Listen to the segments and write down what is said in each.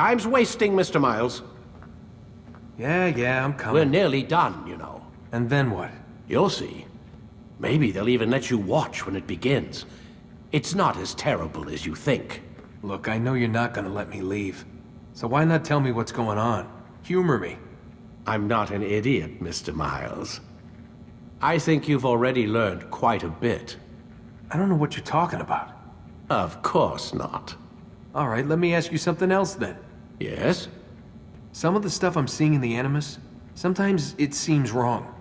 Time's wasting, Mr. Miles. Yeah, I'm coming. We're nearly done, you know. And then what? You'll see. Maybe they'll even let you watch when it begins. It's not as terrible as you think. Look, I know you're not gonna let me leave. So why not tell me what's going on? Humor me. I'm not an idiot, Mr. Miles. I think you've already learned quite a bit. I don't know what you're talking about. Of course not. All right, let me ask you something else then. Yes? Some of the stuff I'm seeing in the Animus, sometimes it seems wrong.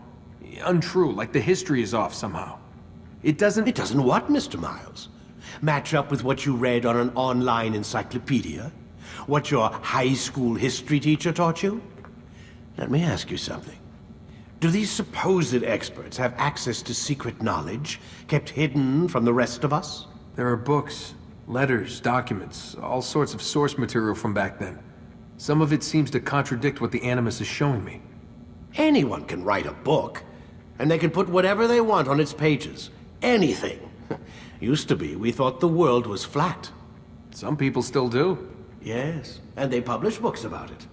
Untrue, like the history is off somehow. It doesn't... It doesn't what, Mr. Miles? Match up with what you read on an online encyclopedia? What your high school history teacher taught you? Let me ask you something. Do these supposed experts have access to secret knowledge kept hidden from the rest of us? There are books, letters, documents, all sorts of source material from back then. Some of it seems to contradict what the Animus is showing me. Anyone can write a book, and they can put whatever they want on its pages. Anything. Used to be, we thought the world was flat. Some people still do. Yes, and they publish books about it.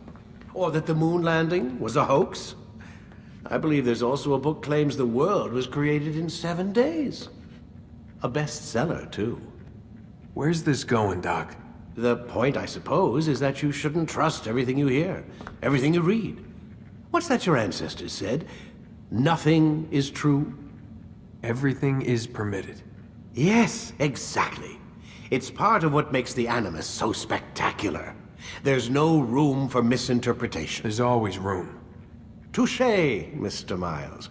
Or that the moon landing was a hoax. I believe there's also a book claims the world was created in 7 days. A bestseller, too. Where's this going, Doc? The point, I suppose, is that you shouldn't trust everything you hear, everything you read. What's that your ancestors said? Nothing is true? Everything is permitted. Yes, exactly. It's part of what makes the Animus so spectacular. There's no room for misinterpretation. There's always room. Touché, Mr. Miles.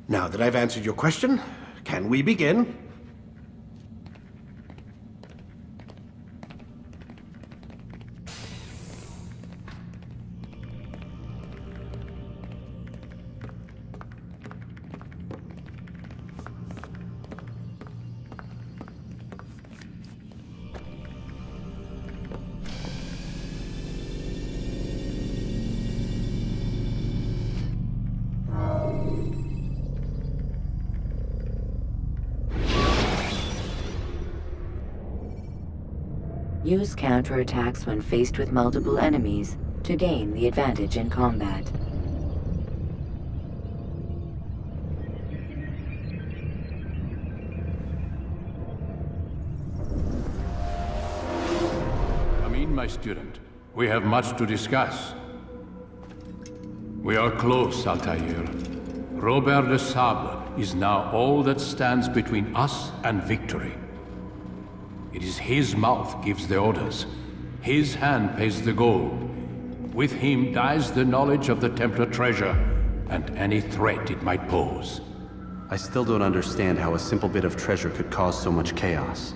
Now that I've answered your question, can we begin? Use counterattacks when faced with multiple enemies to gain the advantage in combat. Come in, my student. We have much to discuss. We are close, Altaïr. Robert de Sable is now all that stands between us and victory. It is his mouth gives the orders. His hand pays the gold. With him dies the knowledge of the Templar treasure and any threat it might pose. I still don't understand how a simple bit of treasure could cause so much chaos.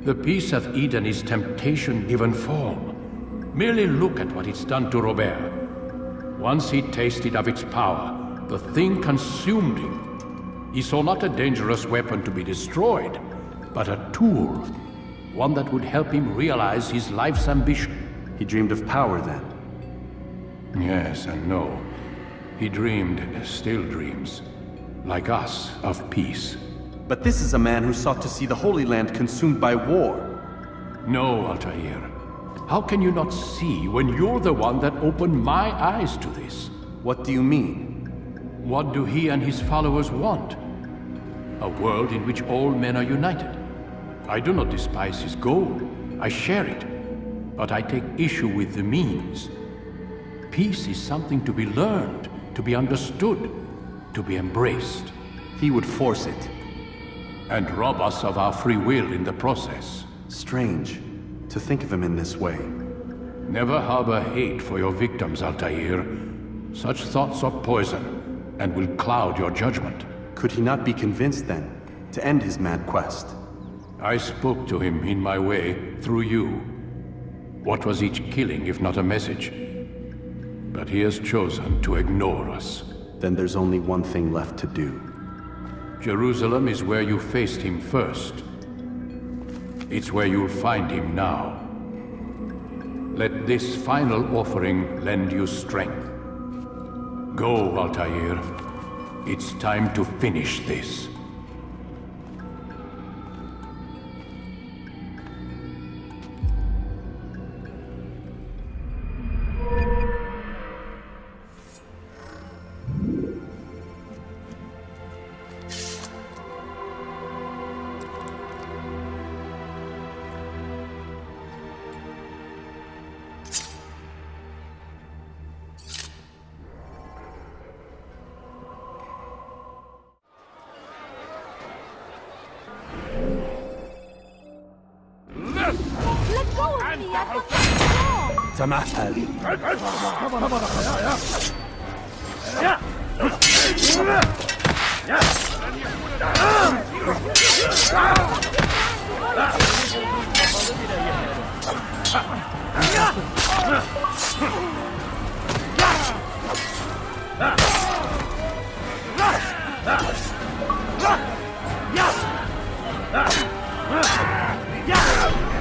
The peace of Eden is temptation given form. Merely look at what it's done to Robert. Once he tasted of its power, the thing consumed him. He saw not a dangerous weapon to be destroyed, but a tool. One that would help him realize his life's ambition. He dreamed of power then? Yes and no. He dreamed, still dreams, like us, of peace. But this is a man who sought to see the Holy Land consumed by war. No, Altaïr. How can you not see when you're the one that opened my eyes to this? What do you mean? What do he and his followers want? A world in which all men are united. I do not despise his goal. I share it. But I take issue with the means. Peace is something to be learned, to be understood, to be embraced. He would force it. And rob us of our free will in the process. Strange, to think of him in this way. Never harbor hate for your victims, Altaïr. Such thoughts are poison, and will cloud your judgment. Could he not be convinced then, to end his mad quest? I spoke to him in my way, through you. What was each killing if not a message? But he has chosen to ignore us. Then there's only one thing left to do. Jerusalem is where you faced him first. It's where you'll find him now. Let this final offering lend you strength. Go, Altaïr. It's time to finish this. تمهل.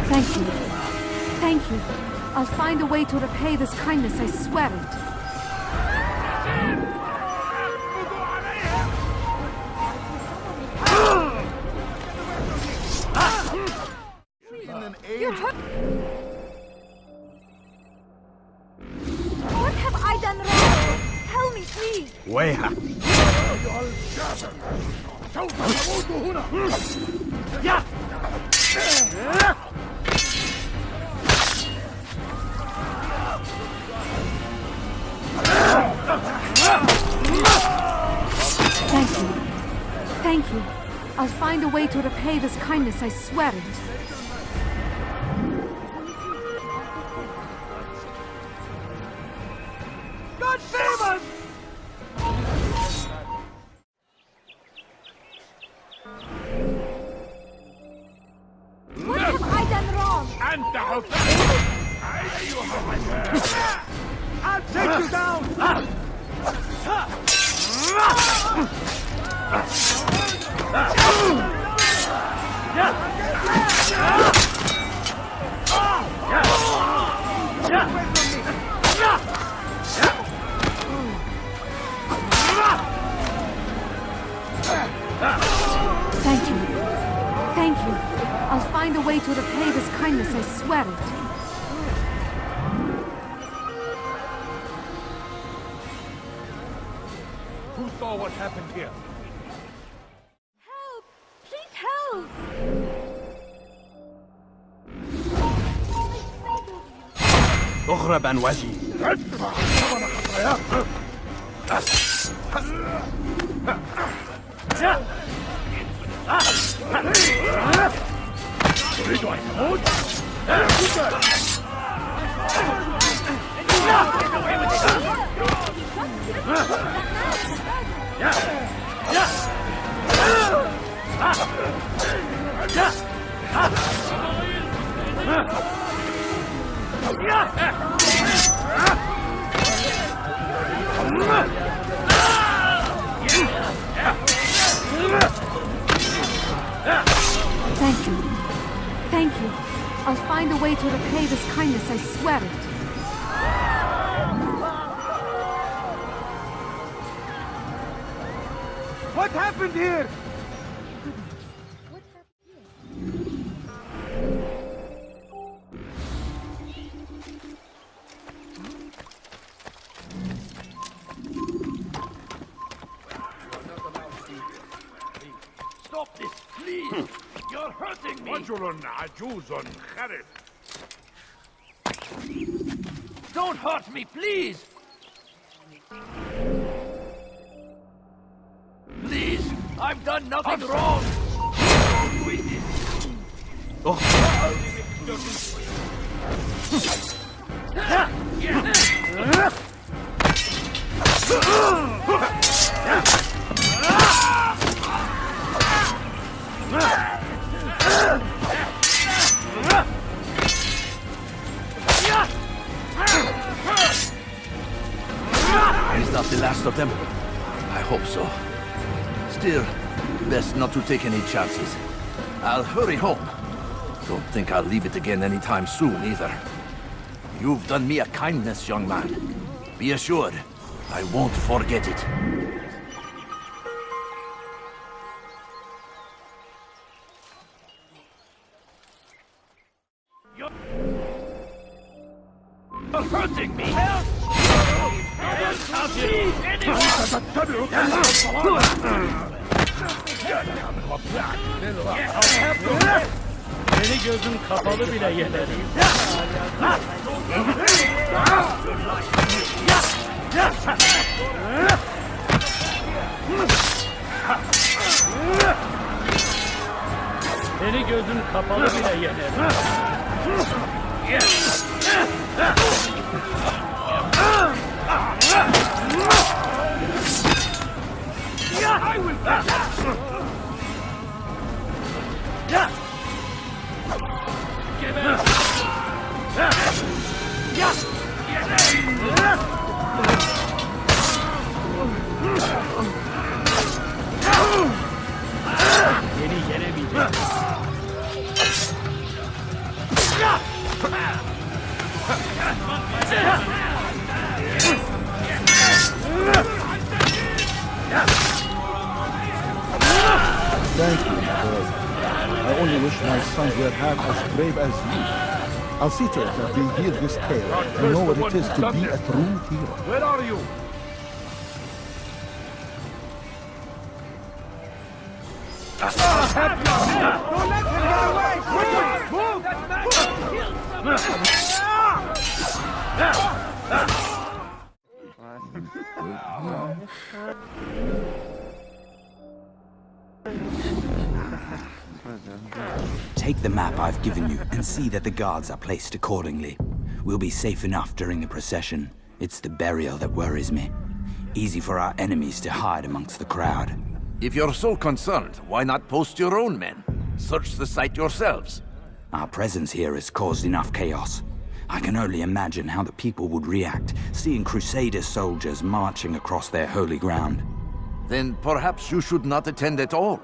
Thank you. Thank you. I'll find a way to repay this kindness, I swear it. You're hurt. What have I done wrong? Tell me, please. ويها. Thank you. Thank you. I'll find a way to repay this kindness, I swear it. God save us! What have I done wrong? أنت I'll take you down! Thank you. Thank you. I'll find a way to repay this kindness, I swear it. Who saw what happened here? Help! Please help! اغرب عن وجهي. تريد أن تموت؟ Thank you. Thank you. I'll find a way to repay this kindness, I swear it. What happened here? Stop this, please! You're hurting me! رجل عجوز خرف. Don't hurt me, please! Please, I've done nothing wrong! He's not the last of them. I hope so. Still, best not to take any chances. I'll hurry home. Don't think I'll leave it again anytime soon, either. You've done me a kindness, young man. Be assured, I won't forget it. You're hurting me! Help! Help me! Seni gözün kapalı bile yenerim. Seni gözün kapalı bile yenerim. I will fetch it! Give it! Beni yenemeyecek. Thank you, my boy. I only wish my sons were half as brave as you. I'll see to it that they hear this tale and know what it is to be a true hero. Where are you? Don't let him get away! Move! That man killed Take the map I've given you and see that the guards are placed accordingly. We'll be safe enough during the procession. It's the burial that worries me. Easy for our enemies to hide amongst the crowd. If you're so concerned, why not post your own men? Search the site yourselves. Our presence here has caused enough chaos. I can only imagine how the people would react, seeing Crusader soldiers marching across their holy ground. Then perhaps you should not attend at all.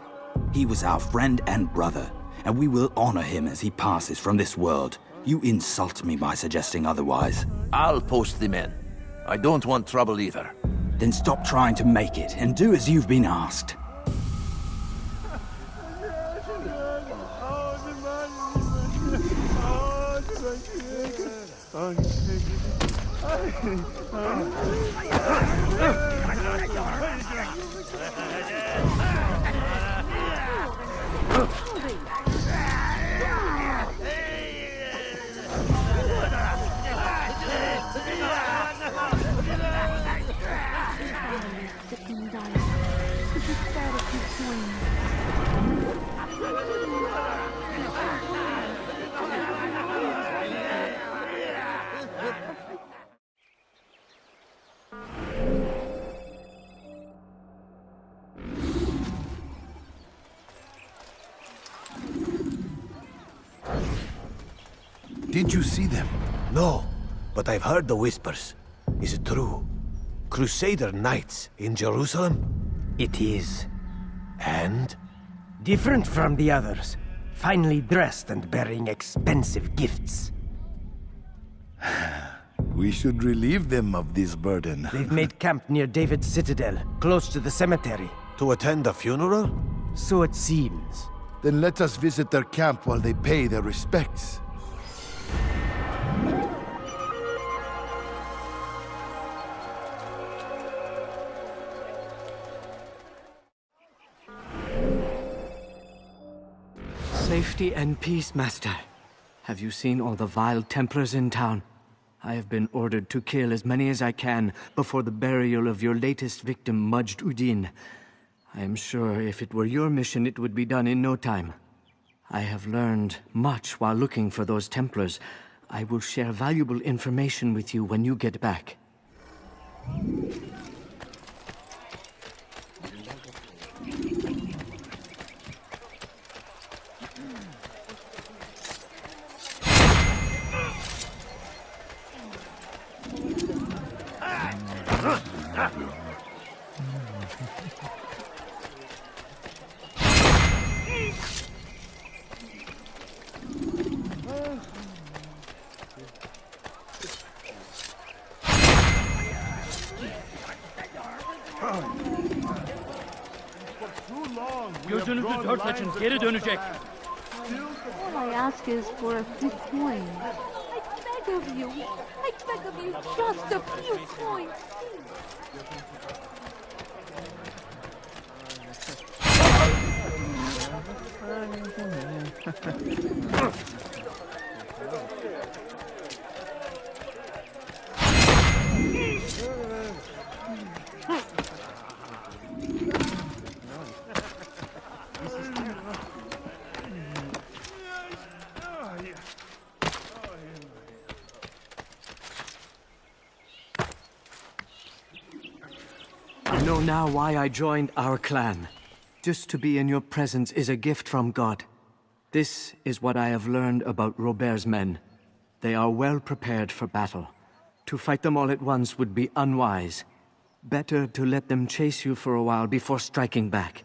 He was our friend and brother, and we will honor him as he passes from this world. You insult me by suggesting otherwise. I'll post the men. I don't want trouble either. Then stop trying to make it, and do as you've been asked. Did you see them? No, but I've heard the whispers. Is it true? Crusader knights in Jerusalem? It is. And? Different from the others. Finely dressed and bearing expensive gifts. We should relieve them of this burden. They've made camp near David's citadel, close to the cemetery. To attend a funeral? So it seems. Then let us visit their camp while they pay their respects. Safety and peace, Master. Have you seen all the vile Templars in town? I have been ordered to kill as many as I can before the burial of your latest victim, Majd Addin. I am sure if it were your mission, it would be done in no time. I have learned much while looking for those Templars. I will share valuable information with you when you get back. Gözünüzü dört açın, geri dönecek. All I ask is for a few coins. I beg of you. I beg of you, just a few coins. know now why I joined our clan. Just to be in your presence is a gift from God. This is what I have learned about Robert's men. They are well prepared for battle. To fight them all at once would be unwise. Better to let them chase you for a while before striking back.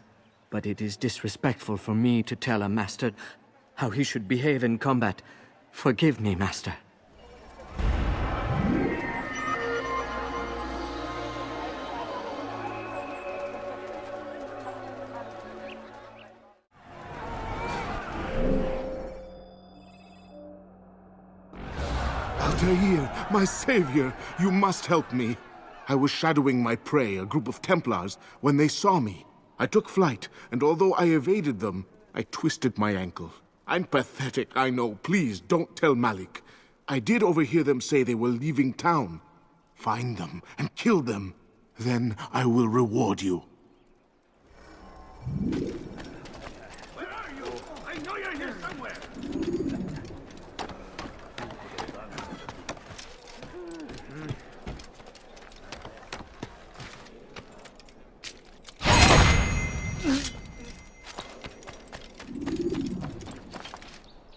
But it is disrespectful for me to tell a master how he should behave in combat. Forgive me, master. Altaïr, my savior, you must help me. I was shadowing my prey, a group of Templars, when they saw me. I took flight, and although I evaded them, I twisted my ankle. I'm pathetic, I know. Please, don't tell Malik. I did overhear them say they were leaving town. Find them and kill them. Then I will reward you. Where are you? I know you're here somewhere.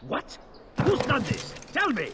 What? Who's done this? Tell me!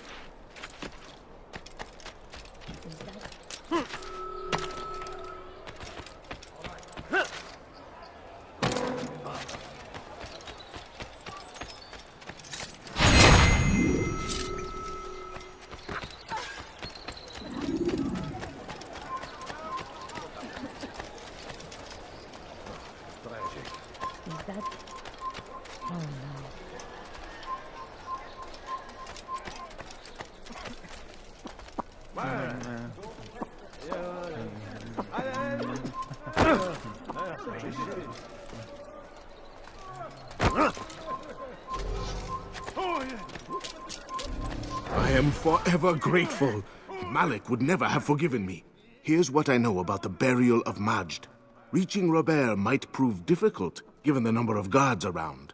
I am forever grateful. Malik would never have forgiven me. Here's what I know about the burial of Majd. Reaching Robert might prove difficult, given the number of guards around.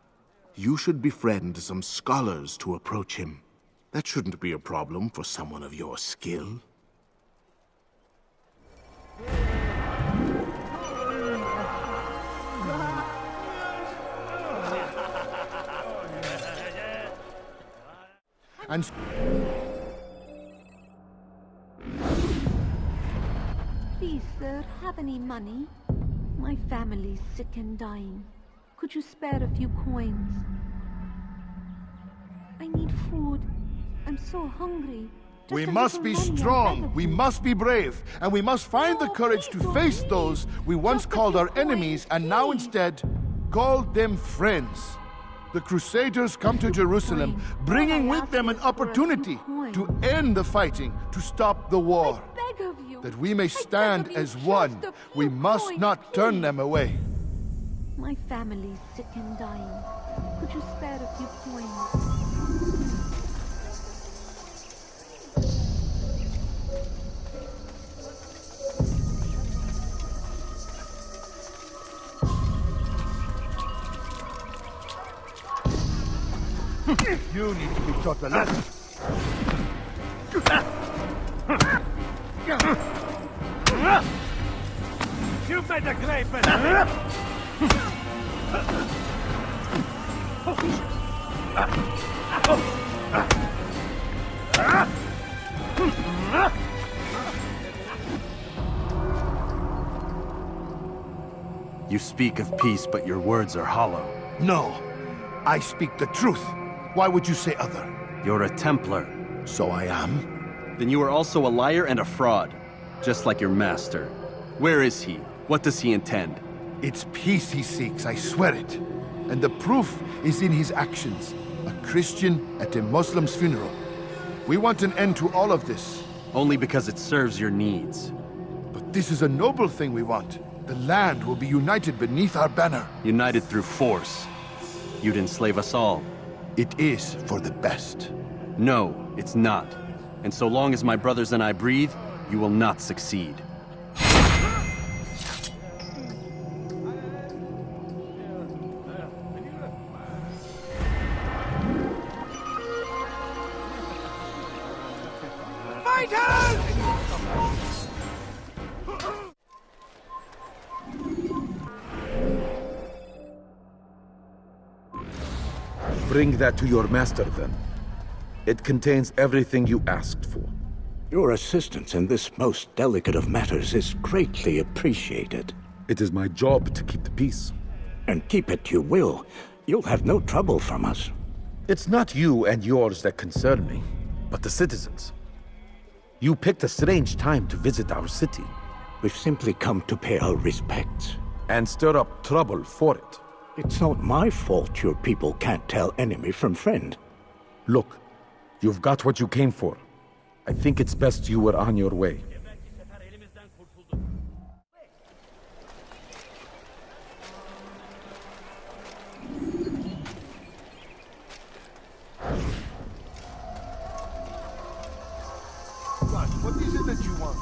You should befriend some scholars to approach him. That shouldn't be a problem for someone of your skill. And Please, sir, have any money? My family's sick and dying. Could you spare a few coins? I need food. I'm so hungry. Just we a must little be money, I beg strong, of we you. must be brave, and we must find the courage to face those we once called our enemies and now instead call them friends. The Crusaders come to Jerusalem, bringing with them an opportunity to end the fighting, to stop the war. Beg of you. That we may stand of you, as just one, a we few must coins, not turn please. them away. My family's sick and dying. Could you spare a few coins? You need to be taught a lesson. You better grave it! You speak of peace, but your words are hollow. No, I speak the truth. Why would you say other? You're a Templar. So I am. Then you are also a liar and a fraud, just like your master. Where is he? What does he intend? It's peace he seeks, I swear it. And the proof is in his actions. A Christian at a Muslim's funeral. We want an end to all of this. Only because it serves your needs. But this is a noble thing we want. The land will be united beneath our banner. United through force. You'd enslave us all. It is for the best. No, it's not. And so long as my brothers and I breathe, you will not succeed. Bring that to your master, then. It contains everything you asked for. Your assistance in this most delicate of matters is greatly appreciated. It is my job to keep the peace. And keep it you will. You'll have no trouble from us. It's not you and yours that concern me, but the citizens. You picked a strange time to visit our city. We've simply come to pay our respects. And stir up trouble for it. It's not my fault your people can't tell enemy from friend. Look, you've got what you came for. I think it's best you were on your way. What is it that you want?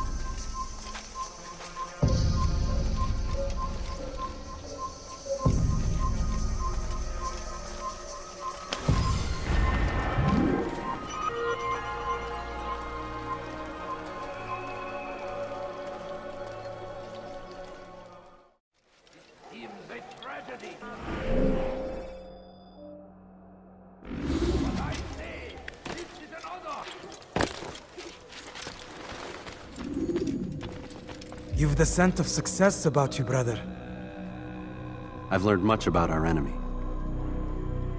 You've the scent of success about you, brother. I've learned much about our enemy.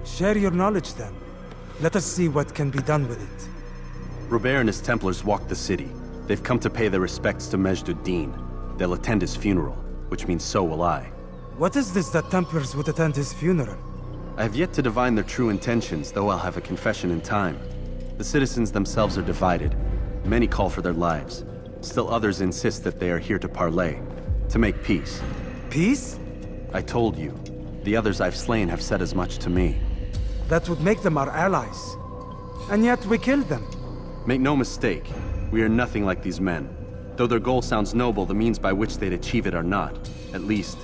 Share your knowledge, then. Let us see what can be done with it. Robert and his Templars walked the city. They've come to pay their respects to Majd Addin. They'll attend his funeral, which means so will I. What is this that Templars would attend his funeral? I have yet to divine their true intentions, though I'll have a confession in time. The citizens themselves are divided. Many call for their lives. Still others insist that they are here to parley, to make peace. Peace? I told you. The others I've slain have said as much to me. That would make them our allies. And yet we killed them. Make no mistake, we are nothing like these men. Though their goal sounds noble, the means by which they'd achieve it are not. At least,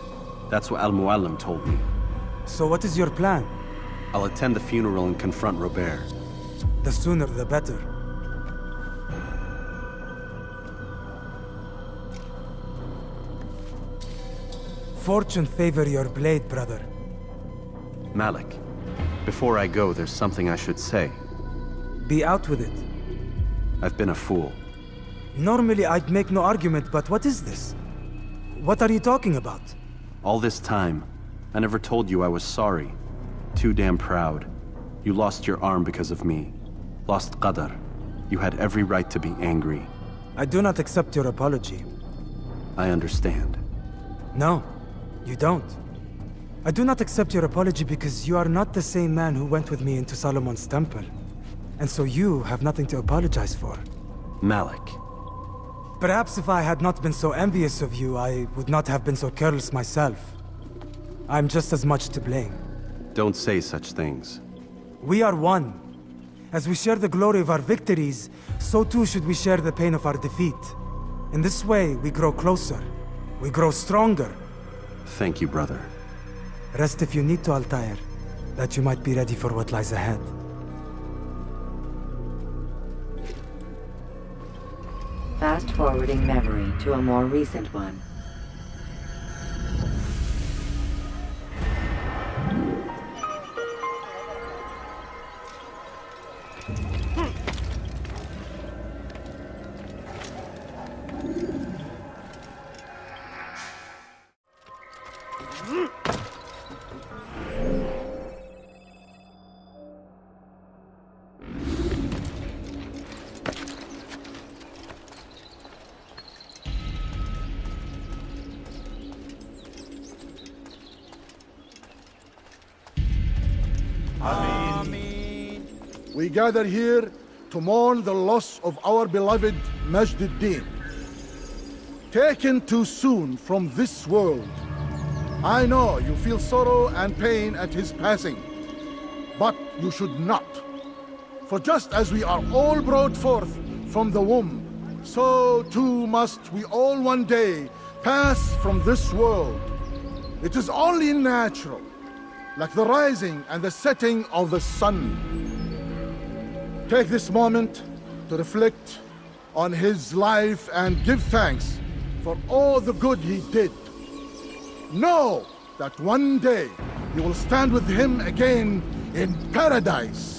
that's what Al-Muallim told me. So what is your plan? I'll attend the funeral and confront Robert. The sooner the better. Fortune favor your blade, brother. Malik, before I go, there's something I should say. Be out with it. I've been a fool. Normally I'd make no argument, but what is this? What are you talking about? All this time, I never told you I was sorry. Too damn proud. You lost your arm because of me. Lost Qadar. You had every right to be angry. I do not accept your apology. I understand. No, you don't. I do not accept your apology because you are not the same man who went with me into Solomon's temple. And so you have nothing to apologize for. Malik. Perhaps if I had not been so envious of you, I would not have been so careless myself. I'm just as much to blame. Don't say such things. We are one. As we share the glory of our victories, so too should we share the pain of our defeat. In this way, we grow closer. We grow stronger. Thank you, brother. Rest if you need to, Altaïr, that you might be ready for what lies ahead. Fast-forwarding memory to a more recent one. We gather here to mourn the loss of our beloved Majd Addin. Taken too soon from this world. I know you feel sorrow and pain at his passing, but you should not. For just as we are all brought forth from the womb, so too must we all one day pass from this world. It is only natural, like the rising and the setting of the sun. Take this moment to reflect on his life and give thanks for all the good he did. Know that one day you will stand with him again in paradise.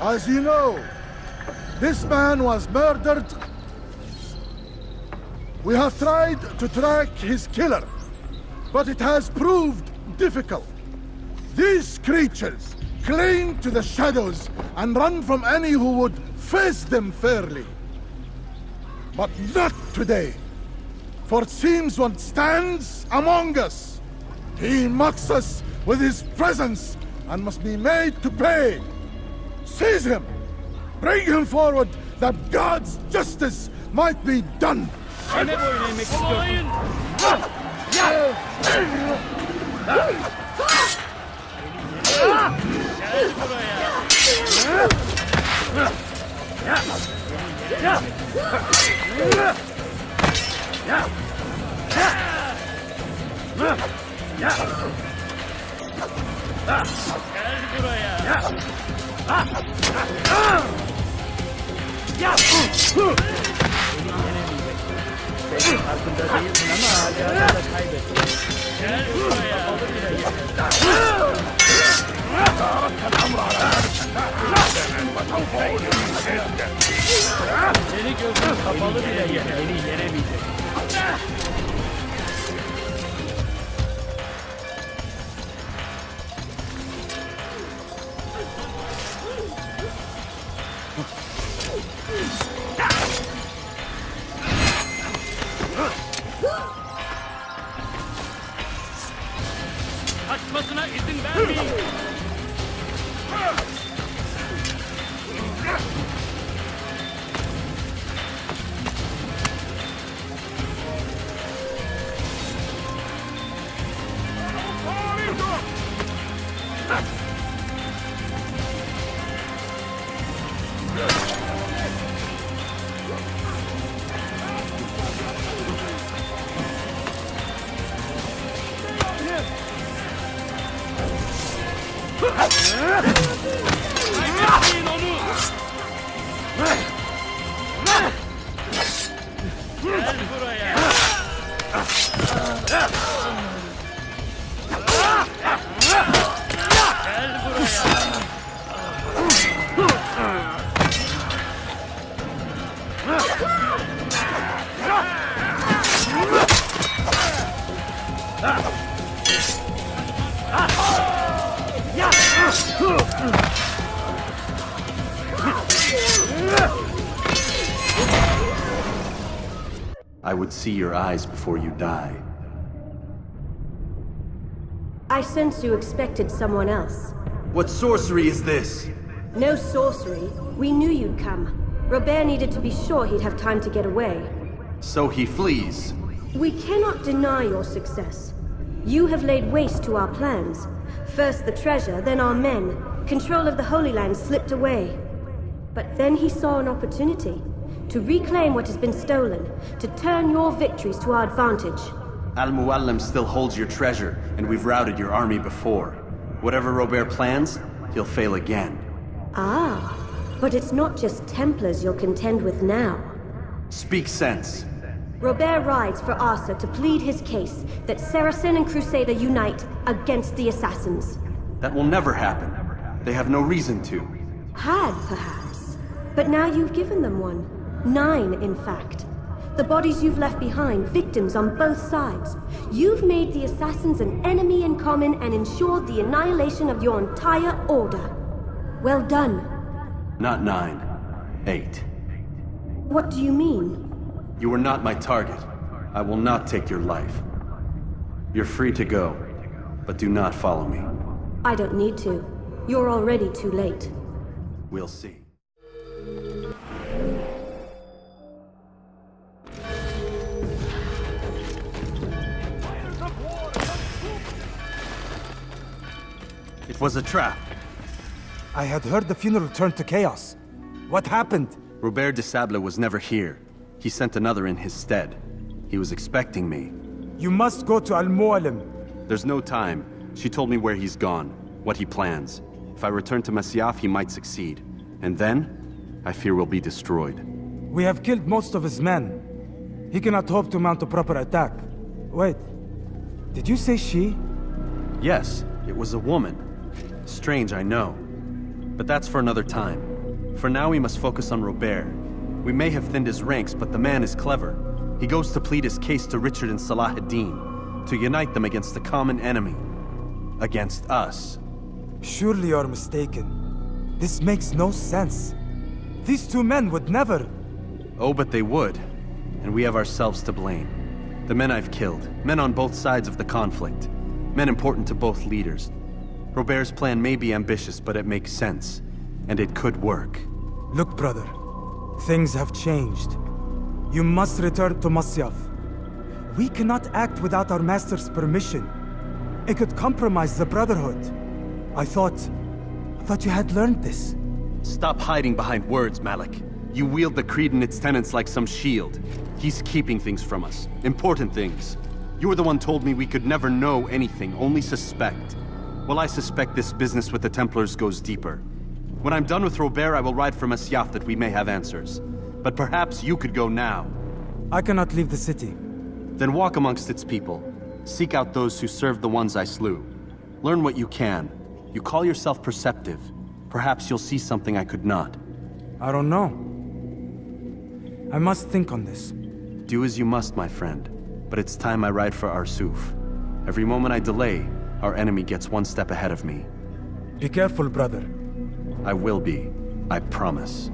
As you know, this man was murdered. We have tried to track his killer, but it has proved difficult. These creatures cling to the shadows and run from any who would face them fairly. But not today, for it seems one stands among us. He mocks us with his presence and must be made to pay. Seize him! Bring him forward that God's justice might be done! Kaçmasına izin vermeyin. Kaybetmeyin onu. Gel buraya. Gel buraya. I would see your eyes before you die. I sense you expected someone else. What sorcery is this? No sorcery. We knew you'd come. Robert needed to be sure he'd have time to get away. So he flees. We cannot deny your success. You have laid waste to our plans. First the treasure, then our men. Control of the Holy Land slipped away. But then he saw an opportunity to reclaim what has been stolen, to turn your victories to our advantage. Al-Muallim still holds your treasure, and we've routed your army before. Whatever Robert plans, he'll fail again. Ah, but it's not just Templars you'll contend with now. Speak sense. Robert rides for Arsuf to plead his case that Saracen and Crusader unite against the Assassins. That will never happen. They have no reason to. Had, perhaps. But now you've given them one. 9, in fact. The bodies you've left behind, victims on both sides. You've made the Assassins an enemy in common and ensured the annihilation of your entire order. Well done. Not 9. 8. What do you mean? You are not my target. I will not take your life. You're free to go, but do not follow me. I don't need to. You're already too late. We'll see. It was a trap. I had heard the funeral turned to chaos. What happened? Robert de Sable was never here. He sent another in his stead. He was expecting me. You must go to Al-Mu'alim. There's no time. She told me where he's gone, what he plans. If I return to Masyaf, he might succeed. And then, I fear we'll be destroyed. We have killed most of his men. He cannot hope to mount a proper attack. Wait, did you say she? Yes, it was a woman. Strange, I know. But that's for another time. For now, we must focus on Robert. We may have thinned his ranks, but the man is clever. He goes to plead his case to Richard and Salah ad-Din, to unite them against the common enemy. Against us. Surely you're mistaken. This makes no sense. These two men would never... Oh, but they would. And we have ourselves to blame. The men I've killed, men on both sides of the conflict. Men important to both leaders. Robert's plan may be ambitious, but it makes sense. And it could work. Look, brother. Things have changed. You must return to Masyaf. We cannot act without our master's permission. It could compromise the Brotherhood. I thought you had learned this. Stop hiding behind words, Malik. You wield the creed and its tenets like some shield. He's keeping things from us. Important things. You were the one told me we could never know anything, only suspect. Well, I suspect this business with the Templars goes deeper. When I'm done with Robert, I will ride for Masyaf that we may have answers. But perhaps you could go now. I cannot leave the city. Then walk amongst its people. Seek out those who served the ones I slew. Learn what you can. You call yourself perceptive. Perhaps you'll see something I could not. I don't know. I must think on this. Do as you must, my friend. But it's time I ride for Arsuf. Every moment I delay, our enemy gets one step ahead of me. Be careful, brother. I will be. I promise.